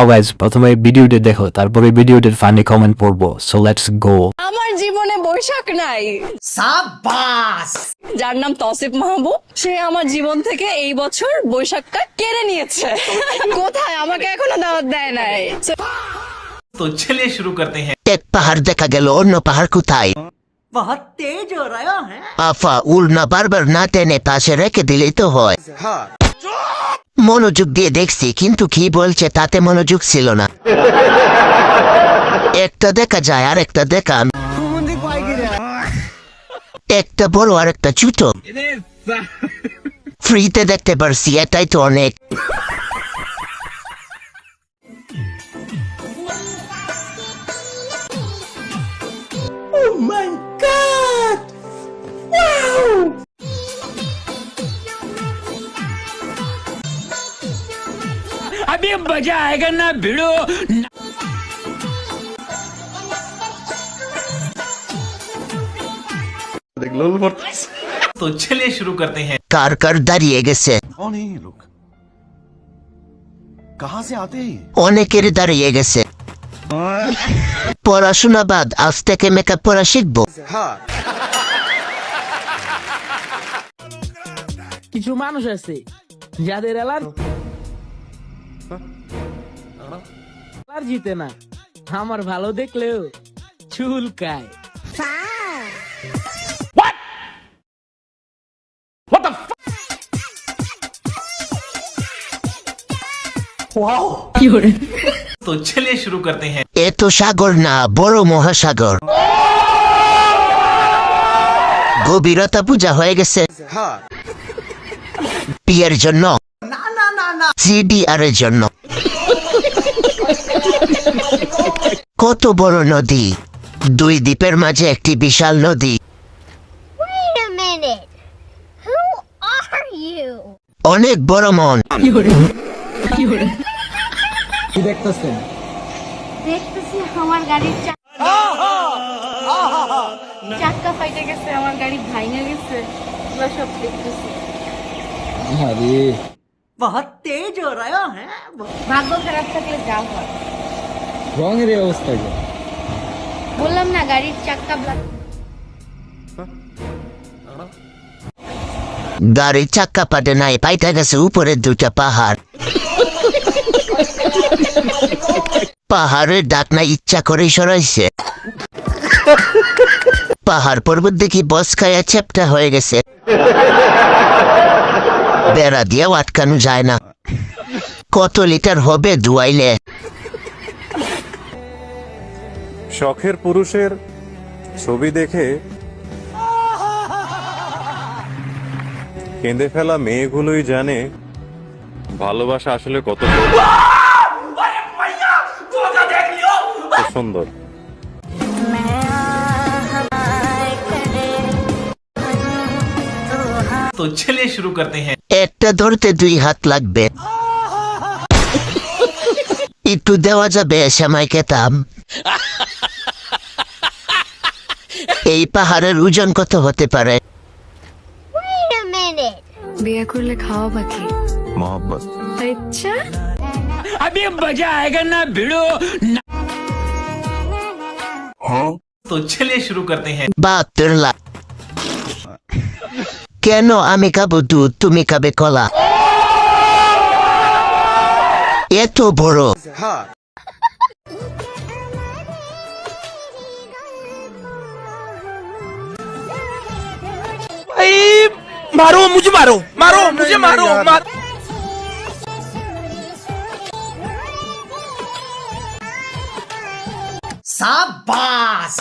Guys প্রথমে ভিডিওটি দেখো, তারপরে ভিডিওটির ফানি কমেন্ট পড়বো। So let's go. আমার জীবনে বৈশাখ নাই। সাবাস। যার নাম তৌসিফ মাহবুব, সে আমার জীবন থেকে এই বছর বৈশাখটা কেড়ে নিয়েছে। কোথায়? আমাকে এখনো দাওয়াত দেয় নাই। तो चलिए शुरू करते हैं। এক পাহাড় দেখা গেল, অন্য পাহাড় কোথায়? बहुत तेज हो रहा है। আফা উল্না বারবার না টেনে পাশে রেখে দিলেই তো হয়। মনোযোগ দিয়ে দেখছি, কিন্তু কি বলছে তাতে মনোযোগ ছিল না। একটা দেখা যায় আর একটা দেখা, একটা বড় আর একটা ছোট। ফ্রিতে দেখতে পারছি, এটাই তো অনেক। अभी मजा आएगा ना भिड़ो। तो चलिए शुरू करते हैं। কার কার দাঁড়িয়ে গেছে? कौन है ये लोग? कहाँ से आते हैं? অনেকের দাঁড়িয়ে গেছে। পড়াশোনা বাদ, আজ থেকে মেকআপ পড়া শিখবো। কিছু মানুষ আছে যাদের অ্যালার্জিতে না, আমার ভালো দেখলেও চুলকায়। तो चलिए शुरू करते हैं। এ তো সাগর না, বড় মহাসাগর। গভীরতা পূজা হয়ে গেছে। বিয়ের জন্য, সিডিআর এর জন্য। কত বড় নদী, দুই দ্বীপের মাঝে একটি বিশাল নদী। Wait a minute. Who are you? অনেক বড় মন। কি দেখতেছেন? দেখতেছি আমার গাড়ির চাক্কা ফাইটে গেছে, আমার গাড়ি ভাঙে গেছে, এগুলো সব দেখতেছি। আরে बहुत तेज हो रहा है। ভাগ্য খারাপ থাকলে যা হয়। রঙের এই অবস্থা কি? বললাম না গাড়ির চাক্কা গাড়ির চাক্কা পাটে নাই, পাইটা গেছে উপরে দুটা পাহাড়। পাহাড়ের ডাকনা ইচ্ছা করেই সরাইছে। পাহাড় পর্বত দেখি বস খায়া চ্যাপটা হয়ে গেছে, বেড়া দিয়েও আটকানো যায় না। কত লিটার হবে ধুয়াইলে? শখের পুরুষের ছবি দেখে কেঁদে ফেলা মেয়েগুলোই জানে ভালোবাসা আসলে কত সুন্দর। तो चलिए शुरू करते हैं। একটা ধরতে 2 হাত লাগবে। একটু দেওয়া যাবে সেমাই খেতাম। এই পাহাড়ের ওজন কত হতে পারে? Wait a minute. বিয়ে করলে খাওয়া বাকি। मोहब्बत। আচ্ছা, अभी मजा आएगा ना भिड़ो। तो चलिए शुरू करते हैं। 72 লাখ। কেন আমি খাবো দুধ, তুমি খাবে কলা? এত বড়। मारो मुझे, मारो मारो मुझे, मारो मारो। साबास।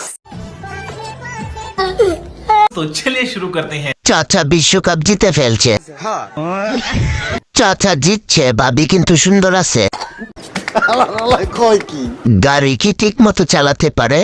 तो चलिए शुरू करते हैं। চাচা বিশ্বকাপ জিতে ফেলছে। চাচা জিতছে, ভাবি কিন্তু সুন্দর আছে। গাড়ি কি ঠিক মতো চালাতে পারে?